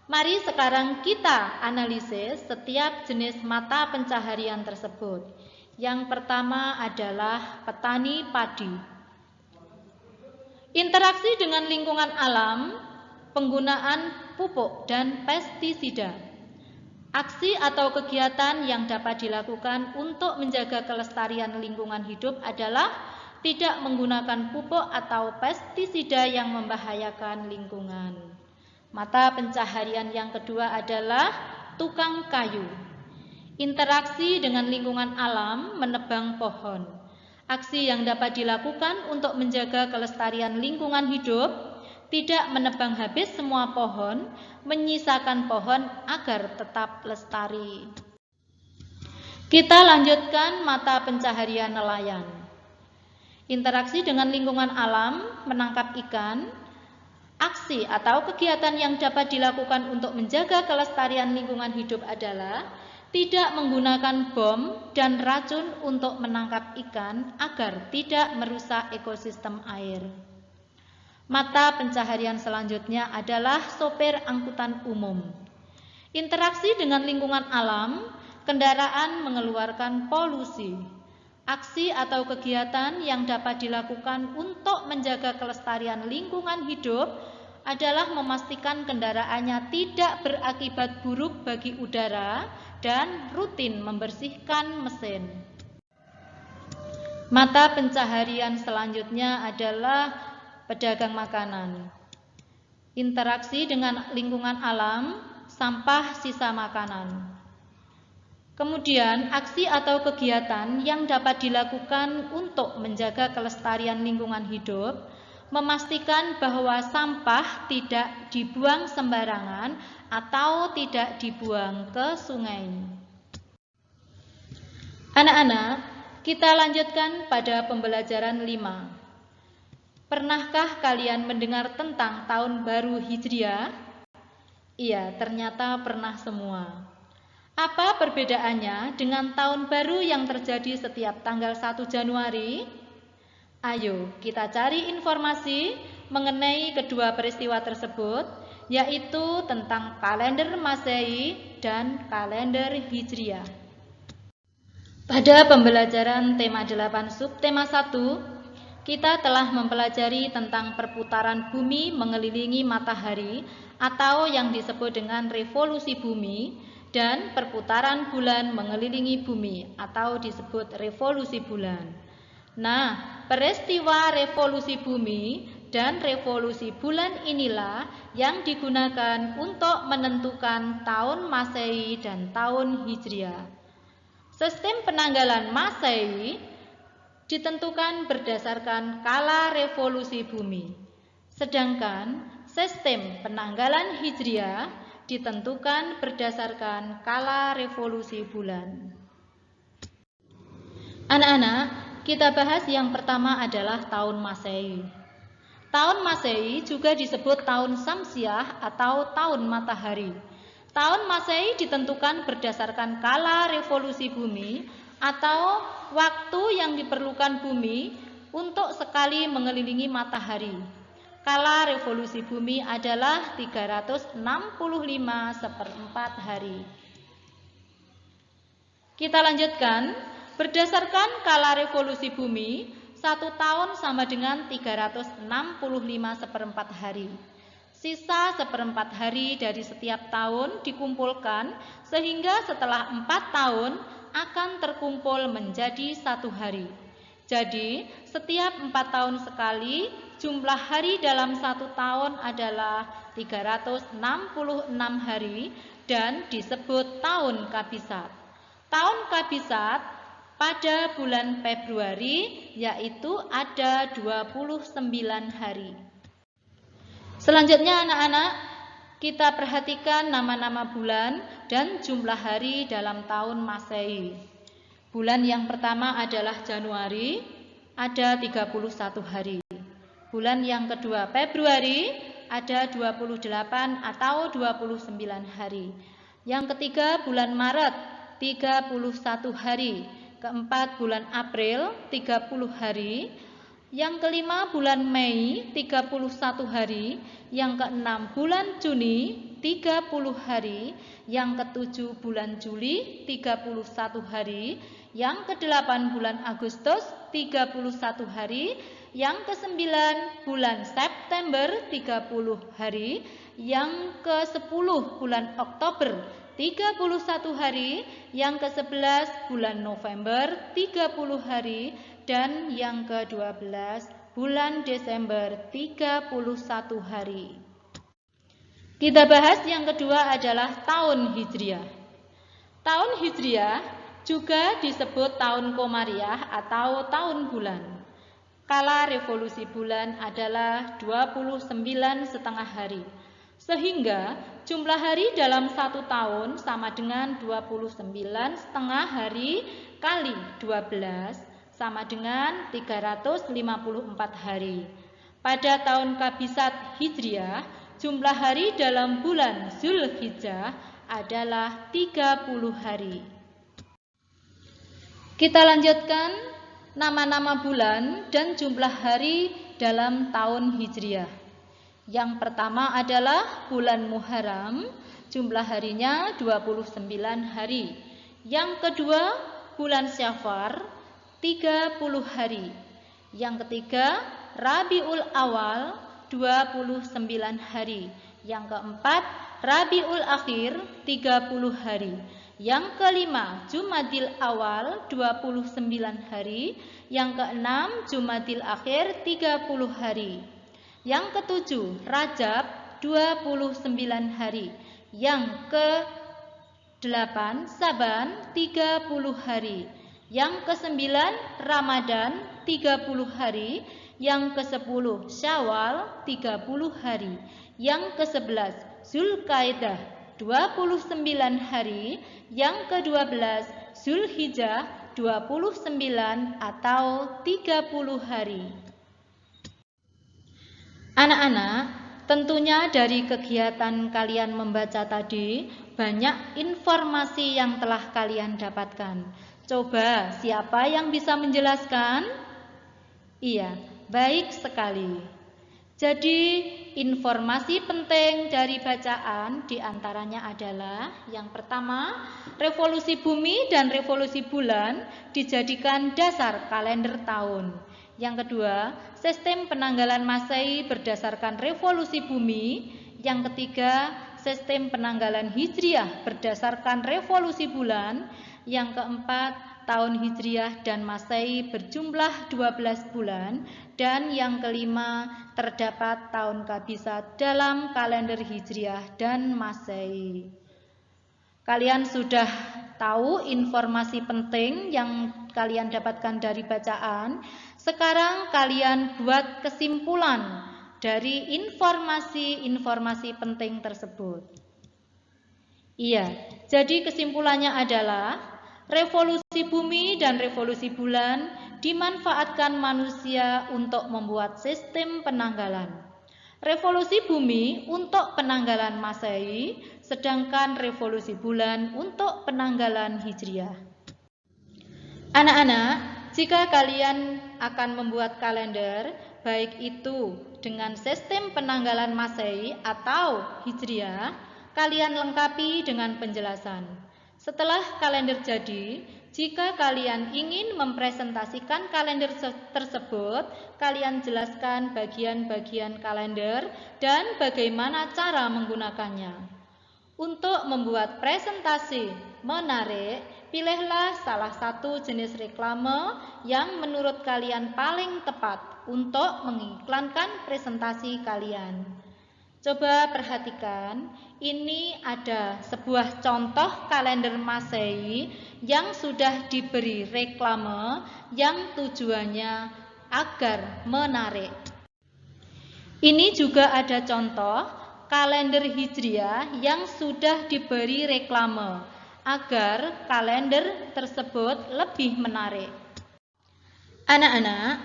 Mari sekarang kita analisis setiap jenis mata pencaharian tersebut. Yang pertama adalah petani padi. Interaksi dengan lingkungan alam, penggunaan pupuk dan pestisida. Aksi atau kegiatan yang dapat dilakukan untuk menjaga kelestarian lingkungan hidup adalah tidak menggunakan pupuk atau pestisida yang membahayakan lingkungan. Mata pencaharian yang kedua adalah tukang kayu. Interaksi dengan lingkungan alam, menebang pohon. Aksi yang dapat dilakukan untuk menjaga kelestarian lingkungan hidup, tidak menebang habis semua pohon, menyisakan pohon agar tetap lestari. Kita lanjutkan mata pencaharian nelayan. Interaksi dengan lingkungan alam, menangkap ikan. Aksi atau kegiatan yang dapat dilakukan untuk menjaga kelestarian lingkungan hidup adalah tidak menggunakan bom dan racun untuk menangkap ikan agar tidak merusak ekosistem air. Mata pencaharian selanjutnya adalah sopir angkutan umum. Interaksi dengan lingkungan alam, kendaraan mengeluarkan polusi. Aksi atau kegiatan yang dapat dilakukan untuk menjaga kelestarian lingkungan hidup adalah memastikan kendaraannya tidak berakibat buruk bagi udara dan rutin membersihkan mesin. Mata pencaharian selanjutnya adalah pedagang makanan. Interaksi dengan lingkungan alam, sampah sisa makanan. Kemudian, aksi atau kegiatan yang dapat dilakukan untuk menjaga kelestarian lingkungan hidup, memastikan bahwa sampah tidak dibuang sembarangan atau tidak dibuang ke sungai. Anak-anak, kita lanjutkan pada pembelajaran 5. Pernahkah kalian mendengar tentang tahun baru Hijriah? Iya, ternyata pernah semua. Apa perbedaannya dengan tahun baru yang terjadi setiap tanggal 1 Januari? Ayo kita cari informasi mengenai kedua peristiwa tersebut, yaitu tentang kalender Masehi dan kalender Hijriah. Pada pembelajaran tema 8 subtema 1, kita telah mempelajari tentang perputaran bumi mengelilingi matahari atau yang disebut dengan revolusi bumi, dan perputaran bulan mengelilingi bumi atau disebut revolusi bulan. Nah, peristiwa revolusi bumi dan revolusi bulan inilah yang digunakan untuk menentukan tahun Masehi dan tahun Hijriah. Sistem penanggalan Masehi ditentukan berdasarkan kala revolusi bumi. Sedangkan sistem penanggalan Hijriah ditentukan berdasarkan kala revolusi bulan. Anak-anak, kita bahas yang pertama adalah tahun Masehi. Tahun Masehi juga disebut tahun Samsiah atau tahun matahari. Tahun Masehi ditentukan berdasarkan kala revolusi bumi atau waktu yang diperlukan bumi untuk sekali mengelilingi matahari. Kala revolusi bumi adalah 365/4 hari. Kita lanjutkan, berdasarkan kala revolusi bumi, 1 tahun sama dengan 365/4 hari. Sisa 1/4 hari dari setiap tahun dikumpulkan sehingga setelah 4 tahun akan terkumpul menjadi 1 hari. Jadi, setiap 4 tahun sekali, jumlah hari dalam 1 tahun adalah 366 hari dan disebut tahun Kabisat. Tahun Kabisat pada bulan Februari yaitu ada 29 hari. Selanjutnya anak-anak, kita perhatikan nama-nama bulan dan jumlah hari dalam tahun Masehi. Bulan yang pertama adalah Januari, ada 31 hari. Bulan yang kedua Februari, ada 28 atau 29 hari. Yang ketiga bulan Maret, 31 hari. Keempat bulan April, 30 hari. Yang kelima bulan Mei, 31 hari. Yang keenam bulan Juni, 30 hari. Yang ketujuh bulan Juli, 31 hari. Yang ke-8 bulan Agustus, 31 hari. Yang ke-9 bulan September, 30 hari. Yang ke-10 bulan Oktober, 31 hari. Yang ke-11 bulan November, 30 hari. Dan yang ke-12 bulan Desember, 31 hari. Kita bahas yang kedua adalah tahun Hijriah. Tahun Hijriah juga disebut tahun Komariah atau tahun bulan. Kala revolusi bulan adalah 29,5 hari. Sehingga jumlah hari dalam 1 tahun sama dengan 29,5 hari kali 12 sama dengan 354 hari. Pada tahun Kabisat Hijriah, jumlah hari dalam bulan Zulhijjah adalah 30 hari. Kita lanjutkan nama-nama bulan dan jumlah hari dalam tahun Hijriah. Yang pertama adalah bulan Muharram, jumlah harinya 29 hari. Yang kedua bulan Syafar, 30 hari. Yang ketiga Rabiul Awal, 29 hari. Yang keempat Rabiul Akhir, 30 hari. Yang kelima Jumadil Awal, 29 hari. Yang keenam Jumadil Akhir, 30 hari. Yang ketujuh Rajab, 29 hari. Yang ke-8 Saban, 30 hari. Yang ke-9 Ramadan, 30 hari. Yang ke-10 Syawal, 30 hari. Yang ke-11 Zulkaidah, 29 hari. Yang ke-12 Zulhijjah, 29 atau 30 hari. Anak-anak, tentunya dari kegiatan kalian membaca tadi, banyak informasi yang telah kalian dapatkan. Coba, siapa yang bisa menjelaskan? Iya, baik sekali. Jadi, informasi penting dari bacaan diantaranya adalah yang pertama, revolusi bumi dan revolusi bulan dijadikan dasar kalender tahun. Yang kedua, sistem penanggalan Masehi berdasarkan revolusi bumi. Yang ketiga, sistem penanggalan Hijriah berdasarkan revolusi bulan. Yang keempat, tahun Hijriah dan Masehi berjumlah 12 bulan. Dan yang kelima, terdapat tahun Kabisat dalam kalender Hijriah dan Masehi. Kalian sudah tahu informasi penting yang kalian dapatkan dari bacaan. Sekarang kalian buat kesimpulan dari informasi-informasi penting tersebut. Iya, jadi kesimpulannya adalah revolusi bumi dan revolusi bulan dimanfaatkan manusia untuk membuat sistem penanggalan. Revolusi bumi untuk penanggalan Masehi, sedangkan revolusi bulan untuk penanggalan Hijriah. Anak-anak, jika kalian akan membuat kalender, baik itu dengan sistem penanggalan Masehi atau Hijriah, kalian lengkapi dengan penjelasan. Setelah kalender jadi, jika kalian ingin mempresentasikan kalender tersebut, kalian jelaskan bagian-bagian kalender dan bagaimana cara menggunakannya. Untuk membuat presentasi menarik, pilihlah salah satu jenis reklame yang menurut kalian paling tepat untuk mengiklankan presentasi kalian. Coba perhatikan, ini ada sebuah contoh kalender Masehi yang sudah diberi reklame yang tujuannya agar menarik. Ini juga ada contoh kalender Hijriah yang sudah diberi reklame agar kalender tersebut lebih menarik. Anak-anak,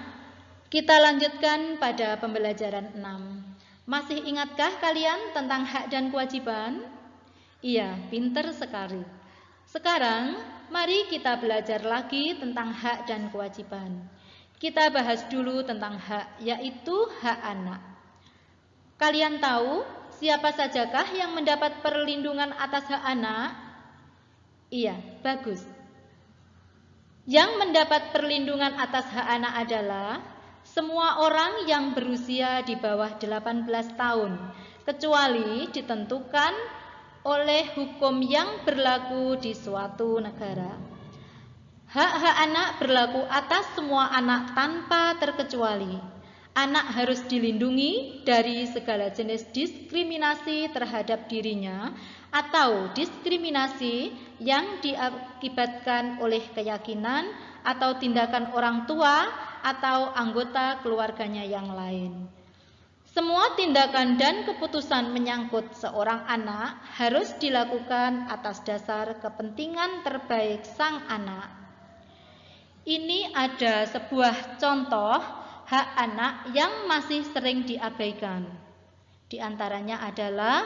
kita lanjutkan pada pembelajaran 6. Masih ingatkah kalian tentang hak dan kewajiban? Iya, pinter sekali. Sekarang, mari kita belajar lagi tentang hak dan kewajiban. Kita bahas dulu tentang hak, yaitu hak anak. Kalian tahu siapa sajakah yang mendapat perlindungan atas hak anak? Iya, bagus. Yang mendapat perlindungan atas hak anak adalah semua orang yang berusia di bawah 18 tahun, kecuali ditentukan oleh hukum yang berlaku di suatu negara. Hak-hak anak berlaku atas semua anak tanpa terkecuali. Anak harus dilindungi dari segala jenis diskriminasi terhadap dirinya atau diskriminasi yang diakibatkan oleh keyakinan atau tindakan orang tua atau anggota keluarganya yang lain. Semua tindakan dan keputusan menyangkut seorang anak harus dilakukan atas dasar kepentingan terbaik sang anak. Ini ada sebuah contoh hak anak yang masih sering diabaikan. Di antaranya adalah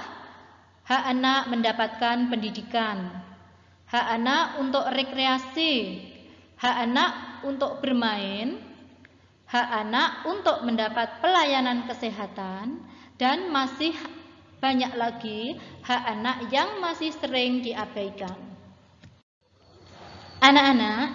hak anak mendapatkan pendidikan, hak anak untuk rekreasi, hak anak untuk bermain, hak anak untuk mendapat pelayanan kesehatan, dan masih banyak lagi hak anak yang masih sering diabaikan. Anak-anak,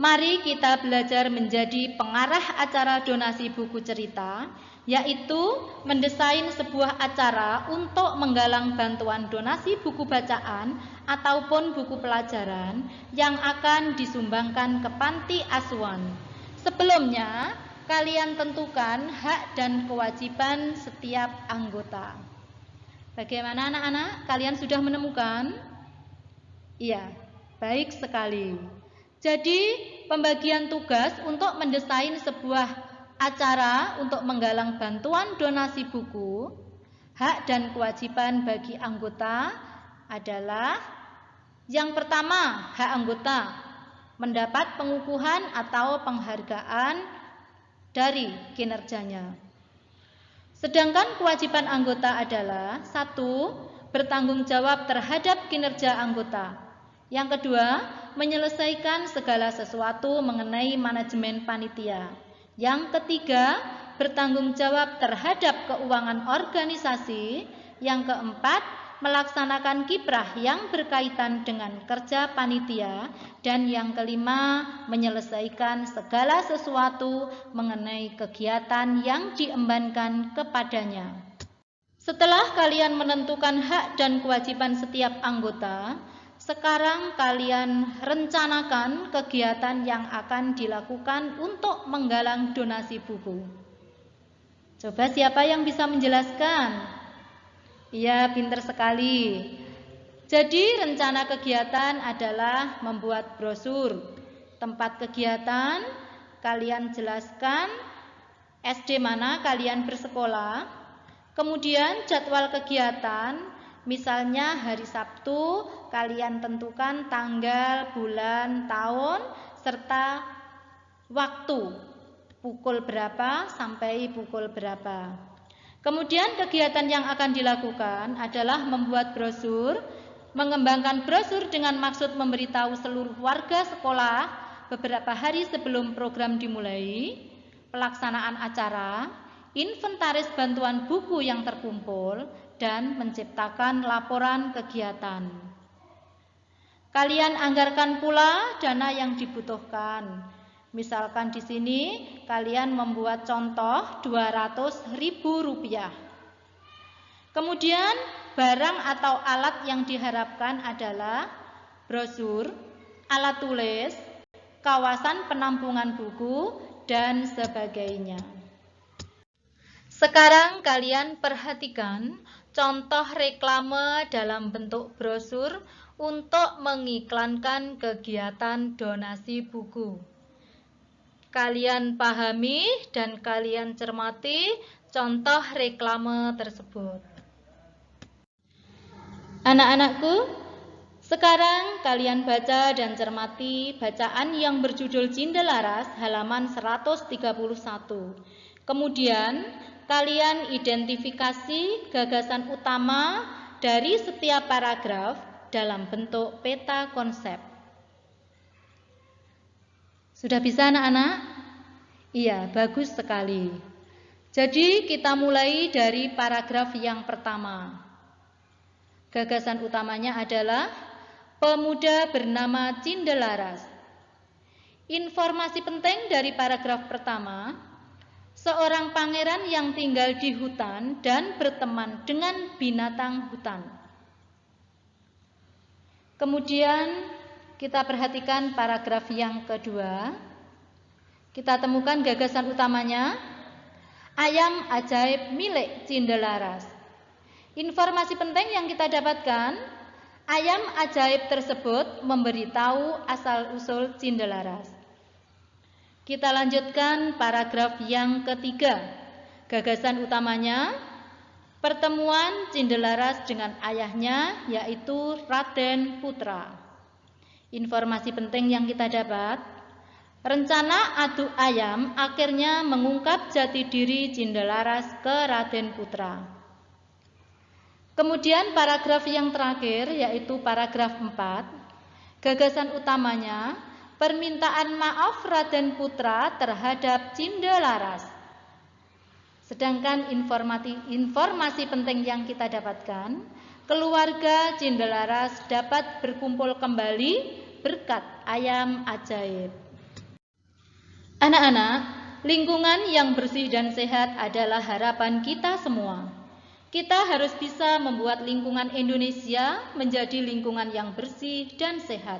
mari kita belajar menjadi pengarah acara donasi buku cerita, yaitu mendesain sebuah acara untuk menggalang bantuan donasi buku bacaan ataupun buku pelajaran yang akan disumbangkan ke panti asuhan. Sebelumnya, kalian tentukan hak dan kewajiban setiap anggota. Bagaimana anak-anak? Kalian sudah menemukan? Iya, baik sekali. Jadi, pembagian tugas untuk mendesain sebuah acara untuk menggalang bantuan donasi buku, hak dan kewajiban bagi anggota adalah yang pertama, hak anggota mendapat pengukuhan atau penghargaan dari kinerjanya. Sedangkan kewajiban anggota adalah 1. Bertanggung jawab terhadap kinerja anggota. Yang kedua, menyelesaikan segala sesuatu mengenai manajemen panitia. Yang ketiga, bertanggung jawab terhadap keuangan organisasi. Yang keempat, melaksanakan kiprah yang berkaitan dengan kerja panitia. Dan yang kelima, menyelesaikan segala sesuatu mengenai kegiatan yang diembankan kepadanya. Setelah kalian menentukan hak dan kewajiban setiap anggota, sekarang kalian rencanakan kegiatan yang akan dilakukan untuk menggalang donasi buku. Coba siapa yang bisa menjelaskan? Iya, pintar sekali. Jadi rencana kegiatan adalah membuat brosur. Tempat kegiatan kalian jelaskan SD mana kalian bersekolah. Kemudian jadwal kegiatan, misalnya hari Sabtu kalian tentukan tanggal, bulan, tahun, serta waktu. Pukul berapa sampai pukul berapa. Kemudian kegiatan yang akan dilakukan adalah membuat brosur, mengembangkan brosur dengan maksud memberitahu seluruh warga sekolah beberapa hari sebelum program dimulai, pelaksanaan acara, inventaris bantuan buku yang terkumpul, dan menciptakan laporan kegiatan. Kalian anggarkan pula dana yang dibutuhkan. Misalkan di sini kalian membuat contoh Rp200.000. Kemudian barang atau alat yang diharapkan adalah brosur, alat tulis, kawasan penampungan buku, dan sebagainya. Sekarang kalian perhatikan contoh reklame dalam bentuk brosur untuk mengiklankan kegiatan donasi buku. Kalian pahami dan kalian cermati contoh reklame tersebut. Anak-anakku, sekarang kalian baca dan cermati bacaan yang berjudul Cindelaras halaman 131. Kemudian kalian identifikasi gagasan utama dari setiap paragraf dalam bentuk peta konsep. Sudah bisa anak-anak? Iya, bagus sekali. Jadi kita mulai dari paragraf yang pertama. Gagasan utamanya adalah pemuda bernama Cindelaras. Informasi penting dari paragraf pertama, seorang pangeran yang tinggal di hutan dan berteman dengan binatang hutan. Kemudian kita perhatikan paragraf yang kedua. Kita temukan gagasan utamanya, ayam ajaib milik Cindelaras. Informasi penting yang kita dapatkan, ayam ajaib tersebut memberitahu asal-usul Cindelaras. Kita lanjutkan paragraf yang ketiga. Gagasan utamanya, pertemuan Cindelaras dengan ayahnya yaitu Raden Putra. Informasi penting yang kita dapat, rencana adu ayam akhirnya mengungkap jati diri Cindelaras ke Raden Putra. Kemudian paragraf yang terakhir yaitu paragraf 4. Gagasan utamanya, permintaan maaf Raden Putra terhadap Cindelaras. Sedangkan informasi penting yang kita dapatkan, keluarga Cindelaras dapat berkumpul kembali berkat ayam ajaib. Anak-anak, lingkungan yang bersih dan sehat adalah harapan kita semua. Kita harus bisa membuat lingkungan Indonesia menjadi lingkungan yang bersih dan sehat.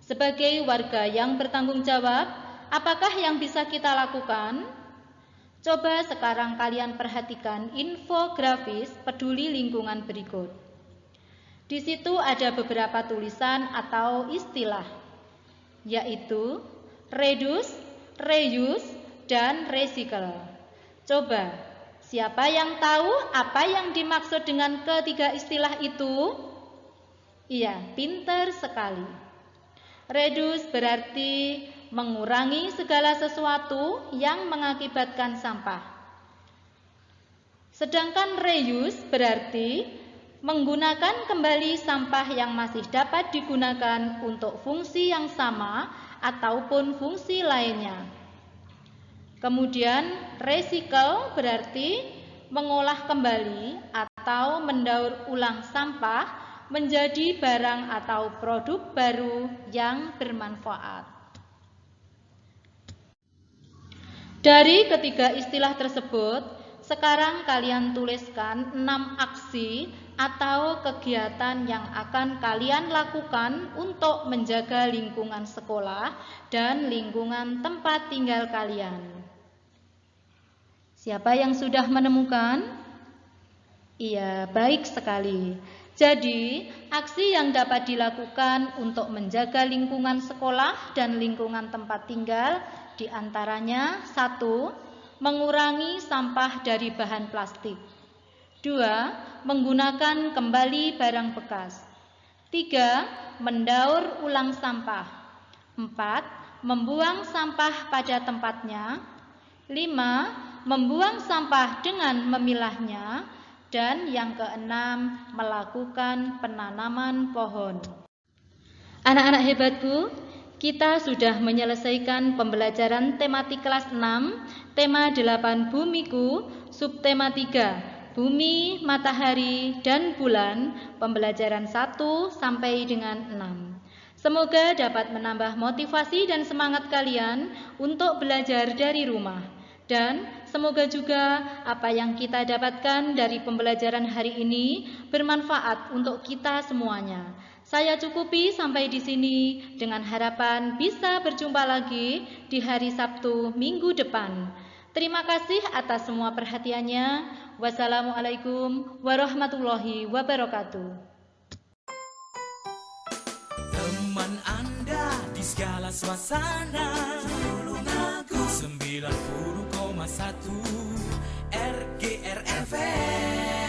Sebagai warga yang bertanggung jawab, apakah yang bisa kita lakukan? Coba sekarang kalian perhatikan infografis peduli lingkungan berikut. Di situ ada beberapa tulisan atau istilah, yaitu reduce, reuse, dan recycle. Coba, siapa yang tahu apa yang dimaksud dengan ketiga istilah itu? Iya, pintar sekali. Reduce berarti mengurangi segala sesuatu yang mengakibatkan sampah. Sedangkan reuse berarti menggunakan kembali sampah yang masih dapat digunakan untuk fungsi yang sama ataupun fungsi lainnya. Kemudian recycle berarti mengolah kembali atau mendaur ulang sampah menjadi barang atau produk baru yang bermanfaat. Dari ketiga istilah tersebut, sekarang kalian tuliskan 6 aksi atau kegiatan yang akan kalian lakukan untuk menjaga lingkungan sekolah dan lingkungan tempat tinggal kalian. Siapa yang sudah menemukan? Iya, baik sekali. Jadi, aksi yang dapat dilakukan untuk menjaga lingkungan sekolah dan lingkungan tempat tinggal diantaranya 1. Mengurangi sampah dari bahan plastik. 2. Menggunakan kembali barang bekas. 3. Mendaur ulang sampah. 4. Membuang sampah pada tempatnya. 5. Membuang sampah dengan memilahnya. Dan yang keenam, melakukan penanaman pohon. Anak-anak hebatku, kita sudah menyelesaikan pembelajaran tematik kelas 6, tema 8 Bumiku, subtema 3, Bumi, Matahari, dan Bulan, pembelajaran 1 sampai dengan 6. Semoga dapat menambah motivasi dan semangat kalian untuk belajar dari rumah. Dan semoga juga apa yang kita dapatkan dari pembelajaran hari ini bermanfaat untuk kita semuanya. Saya cukupi sampai di sini dengan harapan bisa berjumpa lagi di hari Sabtu minggu depan. Terima kasih atas semua perhatiannya. Wassalamualaikum warahmatullahi wabarakatuh. Teman Anda di segala suasana, Tulungagung 90,1 RGR FM.